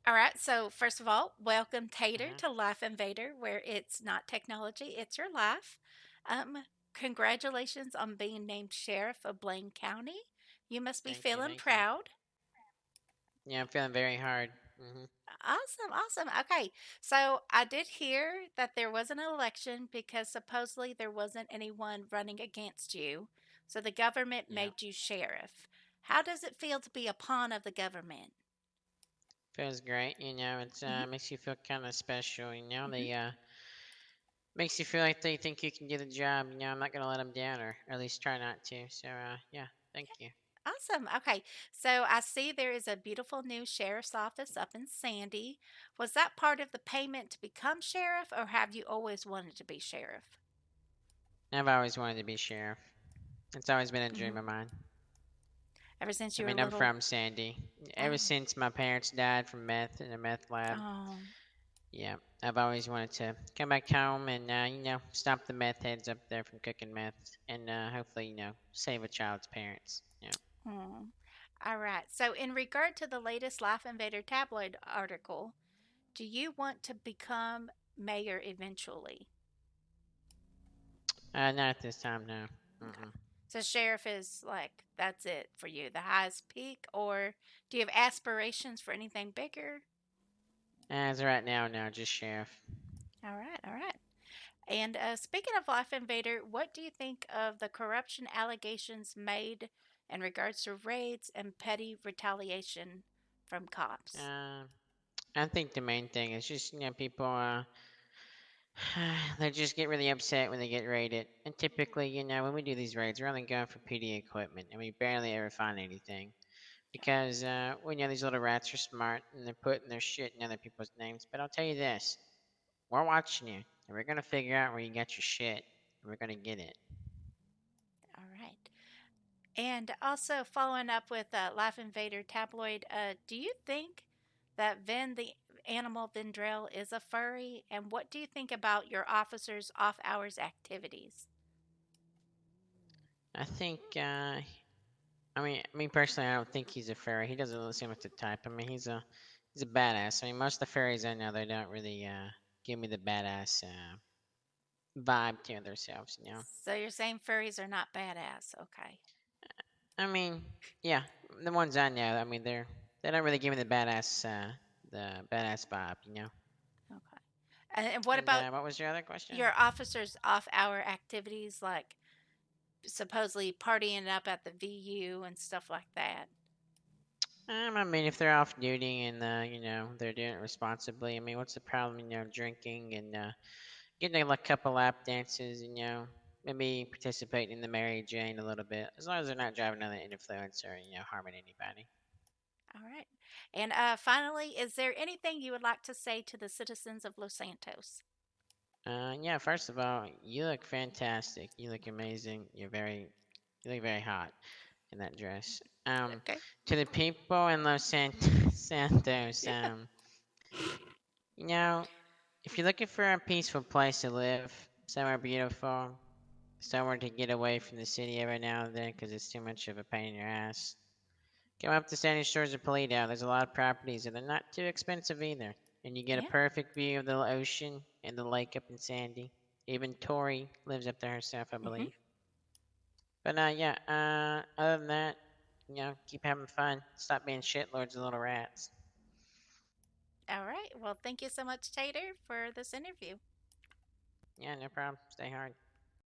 All right. So, first of all, welcome Tater Hmm. to Life Invader, where it's not technology, it's your life. Um, Congratulations on being named Sheriff of Blaine County. You must be Thank you, feeling thank you. proud. Yeah, I'm feeling very hard. Awesome, awesome. Okay. So, I did hear that there was an election because supposedly there wasn't anyone running against you. So, the government Yeah, made you sheriff. How does it feel to be a pawn of the government? feels great. It's Hmm. makes you feel kind of special. Hmm. They makes you feel like they think you can do the job. I'm not gonna let them down, or at least try not to. So yeah, thank you. Awesome. Okay. So I see there is a beautiful new sheriff's office up in Sandy. Was that part of the payment to become sheriff, or have you always wanted to be sheriff? I've always wanted to be sheriff. It's always been a Hmm. dream of mine. Ever since I you were mean, I'm little? from Sandy. Ever Oh, since my parents died from meth in a meth lab, oh, yeah, I've always wanted to come back home and stop the meth heads up there from cooking meth, and hopefully save a child's parents. Yeah. oh. All right. So, in regard to the latest Life Invader tabloid article, do you want to become mayor eventually? Not at this time, no. Okay. Mm-mm. So, sheriff is like, that's it for you, the highest peak, or do you have aspirations for anything bigger? As of right now, no, just sheriff. All right, all right. And speaking of Life Invader, what do you think of the corruption allegations made in regards to raids and petty retaliation from cops? Uh, I think the main thing is just people they just get really upset when they get raided. And typically, when we do these raids, we're only going for PD equipment, and we barely ever find anything because these little rats are smart and they're putting their shit in other people's names. But I'll tell you this: we're watching you, and we're gonna figure out where you got your shit, and we're gonna get it. All right. And also following up with Life Invader tabloid, do you think that Vin the animal Vendrell is a furry? And what do you think about your officer's off hours activities? I think. I mean, personally, I don't think he's a fairy. He doesn't really seem like the type. I mean, he's a badass. I mean, most of the fairies I know, they don't really give me the badass vibe to themselves. So you're saying furries are not badass? Okay. I mean, yeah, the ones I know, I mean, they don't really give me the badass vibe. Okay. And what And about what was your other question? your officers' off hour activities, like supposedly partying up at the VU and stuff like that? I mean, if they're off duty and they're doing it responsibly, I mean, what's the problem? Drinking and getting a couple lap dances, maybe participating in the Mary Jane a little bit, as long as they're not driving under the influence or harming anybody. All right. And finally, is there anything you would like to say to the citizens of Los Santos? Yeah. First of all, you look fantastic. You look amazing. You look very hot in that dress. Okay. To the people in Santos, Yeah. you know, if you're looking for a peaceful place to live, somewhere beautiful, somewhere to get away from the city every now and then because it's too much of a pain in your ass. Come up to Sandy Shores of Paleto. There's a lot of properties and they're not too expensive either. And you get a Yeah. perfect view of the ocean and the lake up in Sandy. Even Tori lives up there herself, I Hmm. believe. But yeah, other than that, keep having fun. Stop being shitlords of little rats. All right. Well, thank you so much, Tater, for this interview. Yeah, no problem. Stay hard.